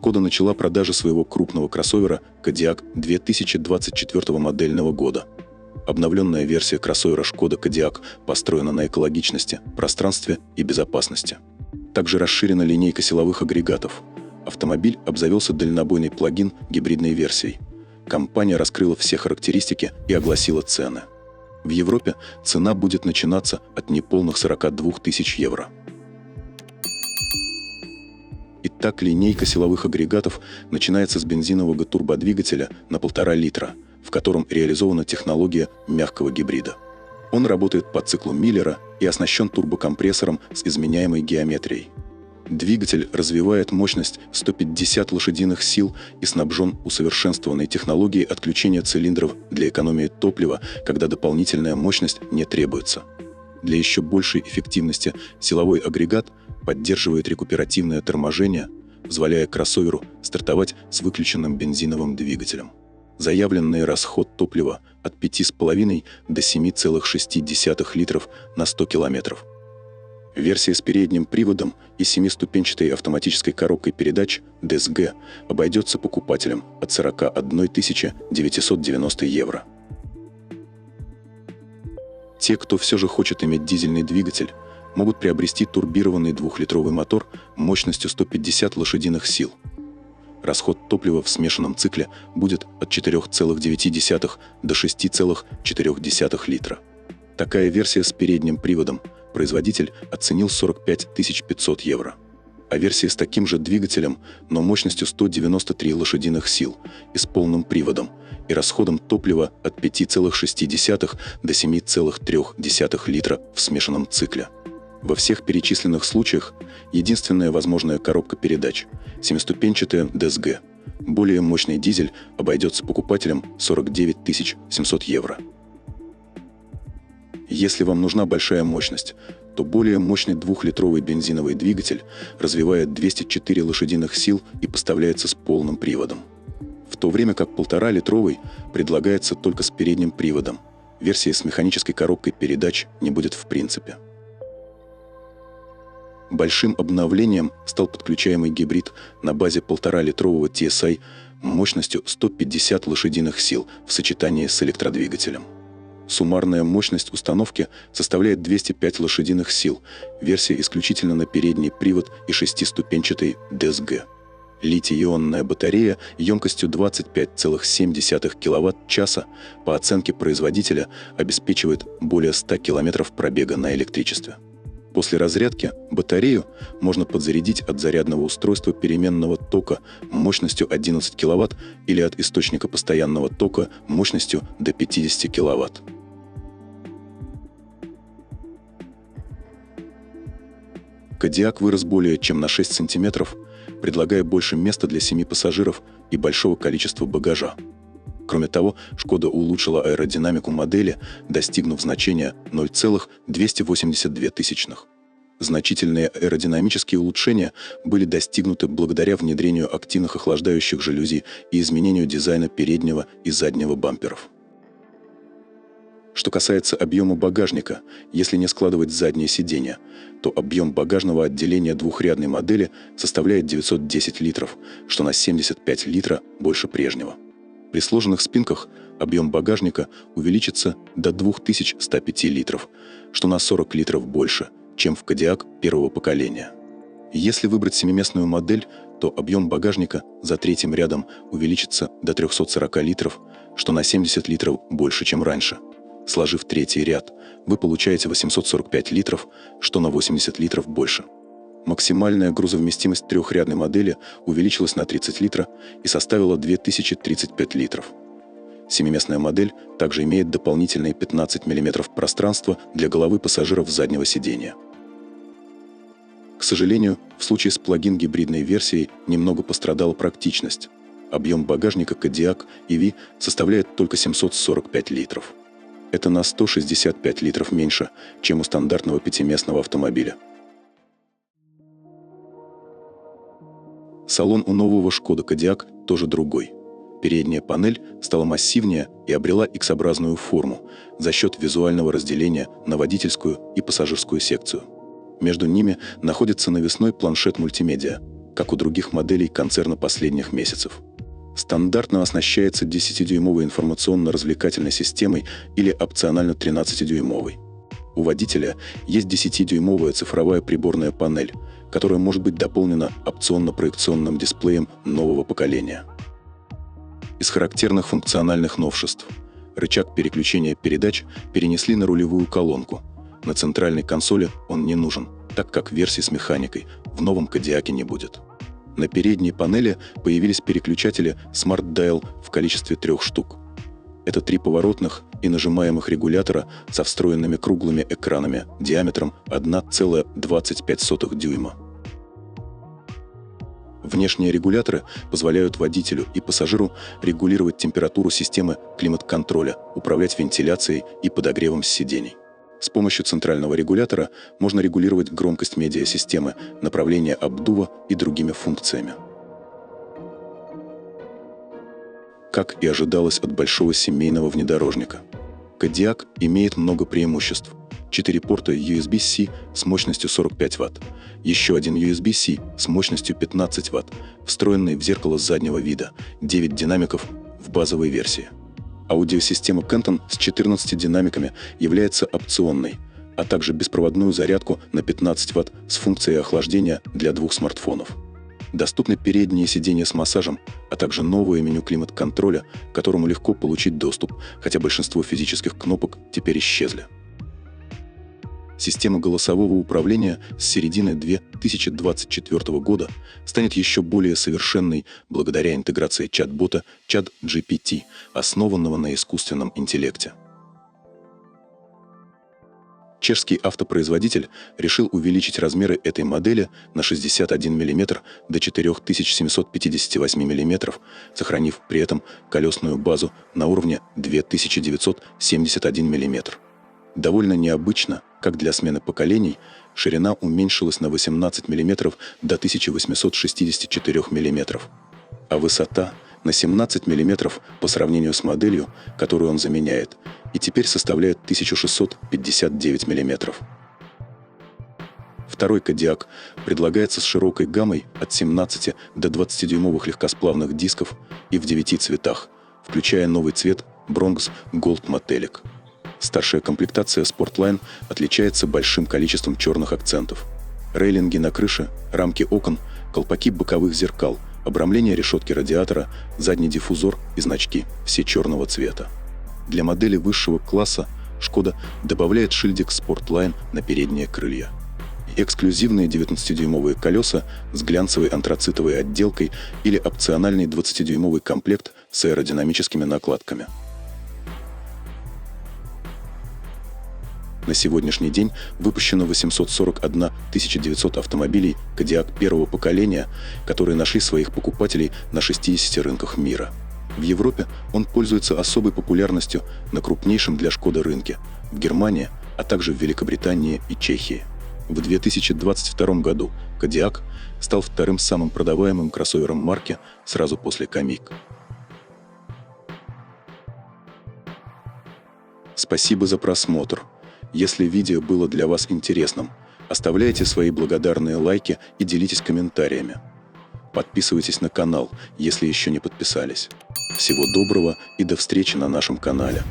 Шкода начала продажи своего крупного кроссовера Кодиак 2024 модельного года. Обновленная версия кроссовера Шкода Кодиак построена на экологичности, пространстве и безопасности. Также расширена линейка силовых агрегатов. Автомобиль обзавелся дальнобойный плагин гибридной версией. Компания раскрыла все характеристики и огласила цены. В Европе цена будет начинаться от неполных 42 тысяч евро. Итак, линейка силовых агрегатов начинается с бензинового турбодвигателя на 1,5 литра, в котором реализована технология мягкого гибрида. Он работает по циклу Миллера и оснащен турбокомпрессором с изменяемой геометрией. Двигатель развивает мощность 150 лошадиных сил и снабжен усовершенствованной технологией отключения цилиндров для экономии топлива, когда дополнительная мощность не требуется. Для еще большей эффективности силовой агрегат поддерживает рекуперативное торможение, позволяя кроссоверу стартовать с выключенным бензиновым двигателем. Заявленный расход топлива от 5,5 до 7,6 литров на 100 километров. Версия с передним приводом и 7-ступенчатой автоматической коробкой передач DSG обойдется покупателям от 41 990 евро. Те, кто все же хочет иметь дизельный двигатель, могут приобрести турбированный 2-литровый мотор мощностью 150 лошадиных сил. Расход топлива в смешанном цикле будет от 4,9 до 6,4 литра. Такая версия с передним приводом производитель оценил 45 500 евро. А версия с таким же двигателем, но мощностью 193 лошадиных сил и с полным приводом и расходом топлива от 5,6 до 7,3 литра в смешанном цикле. Во всех перечисленных случаях единственная возможная коробка передач – 7-ступенчатая DSG. Более мощный дизель обойдется покупателям 49 700 евро. Если вам нужна большая мощность, то более мощный 2-литровый бензиновый двигатель развивает 204 лошадиных сил и поставляется с полным приводом. В то время как 1,5-литровый предлагается только с передним приводом. Версии с механической коробкой передач не будет в принципе. Большим обновлением стал подключаемый гибрид на базе 1,5-литрового TSI мощностью 150 лошадиных сил в сочетании с электродвигателем. Суммарная мощность установки составляет 205 лошадиных сил, версия исключительно на передний привод и 6-ступенчатой DSG. Литий-ионная батарея емкостью 25,7 кВт-часа по оценке производителя обеспечивает более 100 км пробега на электричестве. После разрядки батарею можно подзарядить от зарядного устройства переменного тока мощностью 11 кВт или от источника постоянного тока мощностью до 50 кВт. Кодиак вырос более чем на 6 см, предлагая больше места для 7 пассажиров и большого количества багажа. Кроме того, Шкода улучшила аэродинамику модели, достигнув значения 0,282. Значительные аэродинамические улучшения были достигнуты благодаря внедрению активных охлаждающих жалюзи и изменению дизайна переднего и заднего бамперов. Что касается объема багажника, если не складывать задние сиденья, то объем багажного отделения двухрядной модели составляет 910 литров, что на 75 литра больше прежнего. При сложенных спинках объем багажника увеличится до 2105 литров, что на 40 литров больше, чем в Кодиак первого поколения. Если выбрать семиместную модель, то объем багажника за третьим рядом увеличится до 340 литров, что на 70 литров больше, чем раньше. Сложив третий ряд, вы получаете 845 литров, что на 80 литров больше. Максимальная грузовместимость трехрядной модели увеличилась на 30 литров и составила 2035 литров. Семиместная модель также имеет дополнительные 15 мм пространства для головы пассажиров заднего сидения. К сожалению, в случае с плагин-гибридной версией немного пострадала практичность. Объем багажника Кодиак EV составляет только 745 литров. Это на 165 литров меньше, чем у стандартного пятиместного автомобиля. Салон у нового Шкода Кодиак тоже другой. Передняя панель стала массивнее и обрела X-образную форму за счет визуального разделения на водительскую и пассажирскую секцию. Между ними находится навесной планшет мультимедиа. как у других моделей концерна последних месяцев. Стандартно оснащается 10-дюймовой информационно-развлекательной системой или опционально 13-дюймовой. У водителя есть 10-дюймовая цифровая приборная панель, которая может быть дополнена опционно-проекционным дисплеем нового поколения. Из характерных функциональных новшеств – рычаг переключения передач перенесли на рулевую колонку. На центральной консоли он не нужен, так как версии с механикой в новом Кодиаке не будет. На передней панели появились переключатели Smart Dial в количестве 3 штук. Это 3 поворотных и нажимаемых регулятора со встроенными круглыми экранами диаметром 1,25 дюйма. Внешние регуляторы позволяют водителю и пассажиру регулировать температуру системы климат-контроля, управлять вентиляцией и подогревом сидений. С помощью центрального регулятора можно регулировать громкость медиасистемы, направление обдува и другими функциями. Как и ожидалось от большого семейного внедорожника, Кодиак имеет много преимуществ. 4 порта USB-C с мощностью 45 Вт, еще один USB-C с мощностью 15 Вт, встроенный в зеркало заднего вида, 9 динамиков в базовой версии. Аудиосистема Kenton с 14 динамиками является опционной, а также беспроводную зарядку на 15 Вт с функцией охлаждения для 2 смартфонов. Доступны передние сиденья с массажем, а также новое меню климат-контроля, к которому легко получить доступ, хотя большинство физических кнопок теперь исчезли. Система голосового управления с середины 2024 года станет еще более совершенной благодаря интеграции чат-бота ChatGPT, основанного на искусственном интеллекте. Чешский автопроизводитель решил увеличить размеры этой модели на 61 мм до 4758 мм, сохранив при этом колесную базу на уровне 2971 мм. Довольно необычно, как для смены поколений, ширина уменьшилась на 18 мм до 1864 мм, а высота на 17 мм по сравнению с моделью, которую он заменяет, и теперь составляет 1659 мм. Второй Кодиак предлагается с широкой гаммой от 17 до 20-дюймовых легкосплавных дисков и в 9 цветах, включая новый цвет Bronx Gold Metallic. Старшая комплектация Sportline отличается большим количеством черных акцентов. Рейлинги на крыше, рамки окон, колпаки боковых зеркал, обрамление решетки радиатора, задний диффузор и значки – все черного цвета. Для модели высшего класса Шкода добавляет шильдик Sportline на передние крылья. Эксклюзивные 19-дюймовые колеса с глянцевой антрацитовой отделкой или опциональный 20-дюймовый комплект с аэродинамическими накладками. На сегодняшний день выпущено 841 900 автомобилей Кодиак первого поколения, которые нашли своих покупателей на 60 рынках мира. В Европе он пользуется особой популярностью на крупнейшем для Шкоды рынке – в Германии, а также в Великобритании и Чехии. В 2022 году Кодиак стал вторым самым продаваемым кроссовером марки сразу после Камик. Спасибо за просмотр. Если видео было для вас интересным, оставляйте свои благодарные лайки и делитесь комментариями. Подписывайтесь на канал, если еще не подписались. Всего доброго и до встречи на нашем канале.